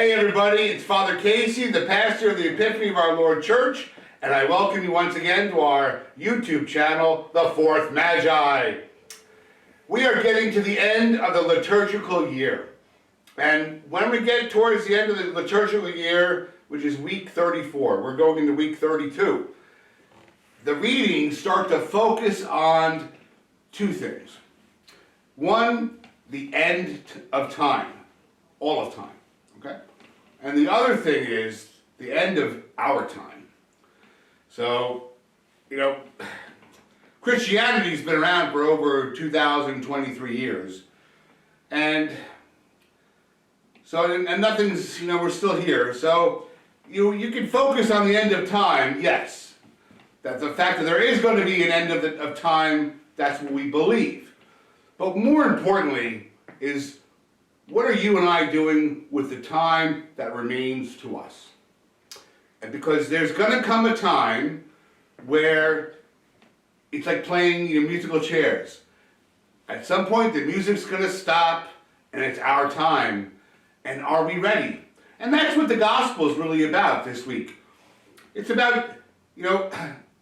Hey everybody, it's Father Casey, the pastor of the Epiphany of Our Lord Church, and I welcome you once again to our YouTube channel, The Fourth Magi. We are getting to the end of the liturgical year, and when we get towards the end of the liturgical year, which is week 34, we're going into week 32, the readings start to focus on two things. One, the end of time, all of time. Okay? And the other thing is the end of our time. So, Christianity's been around for over 2,023 years. And so, and nothing's, we're still here. So, you can focus on the end of time, yes. That the fact that there is going to be an end of time, that's what we believe. But more importantly is, what are you and I doing with the time that remains to us? And because there's going to come a time where it's like playing musical chairs. At some point the music's going to stop and it's our time. And are we ready? And that's what the gospel is really about this week. It's about,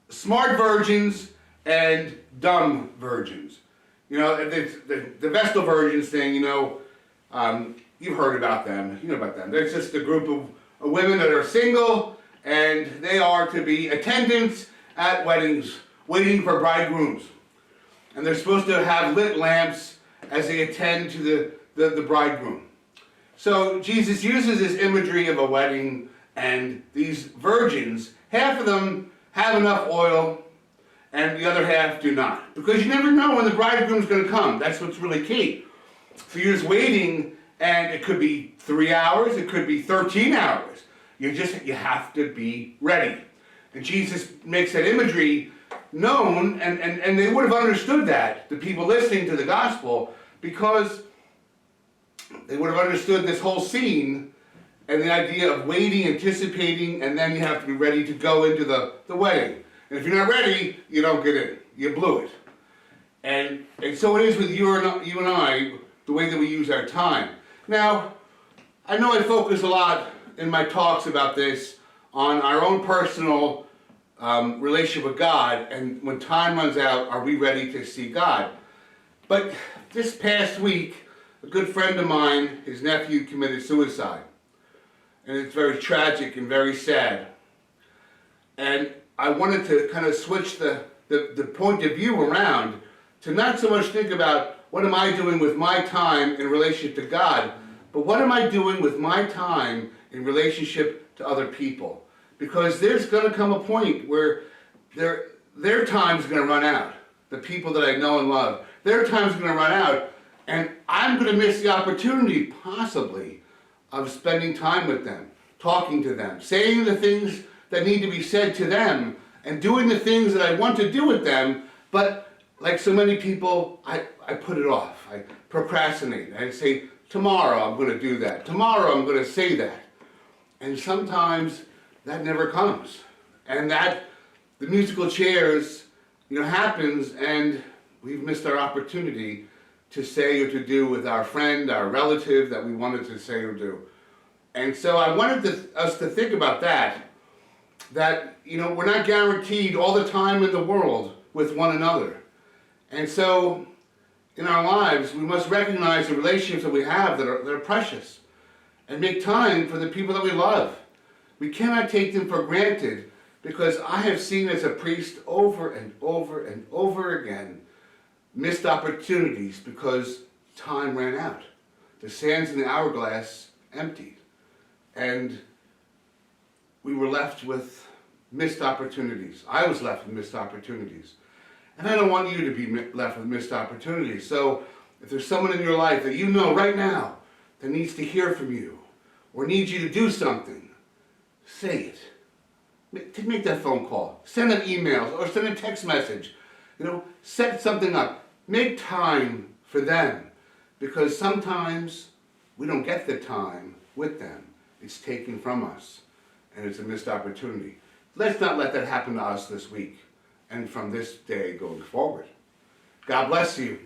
smart virgins and dumb virgins. The Vestal virgins thing, you've heard about them, you know about them. There's just a group of women that are single, and they are to be attendants at weddings, waiting for bridegrooms. And they're supposed to have lit lamps as they attend to the bridegroom. So Jesus uses this imagery of a wedding, and these virgins, half of them have enough oil, and the other half do not. Because you never know when the bridegroom's going to come. That's what's really key. So you're just waiting, and it could be 3 hours, it could be 13 hours. You have to be ready. And Jesus makes that imagery known, and they would have understood that, the people listening to the gospel, because they would have understood this whole scene and the idea of waiting, anticipating, and then you have to be ready to go into the wedding. And if you're not ready, you don't get in. You blew it. And so it is with you and I, the way that we use our time. Now, I know I focus a lot in my talks about this on our own personal relationship with God, and when time runs out, are we ready to see God? But this past week, a good friend of mine, his nephew committed suicide. And it's very tragic and very sad. And I wanted to kind of switch the point of view around to not so much think about what am I doing with my time in relationship to God, but what am I doing with my time in relationship to other people? Because there's going to come a point where their time's going to run out. The people that I know and love, their time's going to run out, and I'm going to miss the opportunity, possibly, of spending time with them, talking to them, saying the things that need to be said to them, and doing the things that I want to do with them, but like so many people, I put it off. I procrastinate. I say, tomorrow I'm going to do that. Tomorrow I'm going to say that. And sometimes that never comes. And that, the musical chairs, happens, and we've missed our opportunity to say or to do with our friend, our relative that we wanted to say or do. And so I wanted us to think about that we're not guaranteed all the time in the world with one another. And so, in our lives, we must recognize the relationships that we have that are precious and make time for the people that we love. We cannot take them for granted, because I have seen as a priest over and over and over again missed opportunities because time ran out. The sands in the hourglass emptied. And we were left with missed opportunities. I was left with missed opportunities. And I don't want you to be left with missed opportunities. So if there's someone in your life that you know right now that needs to hear from you or needs you to do something, say it. Make that phone call. Send an email or send a text message. Set something up. Make time for them. Because sometimes we don't get the time with them. It's taken from us. And it's a missed opportunity. Let's not let that happen to us this week and from this day going forward. God bless you.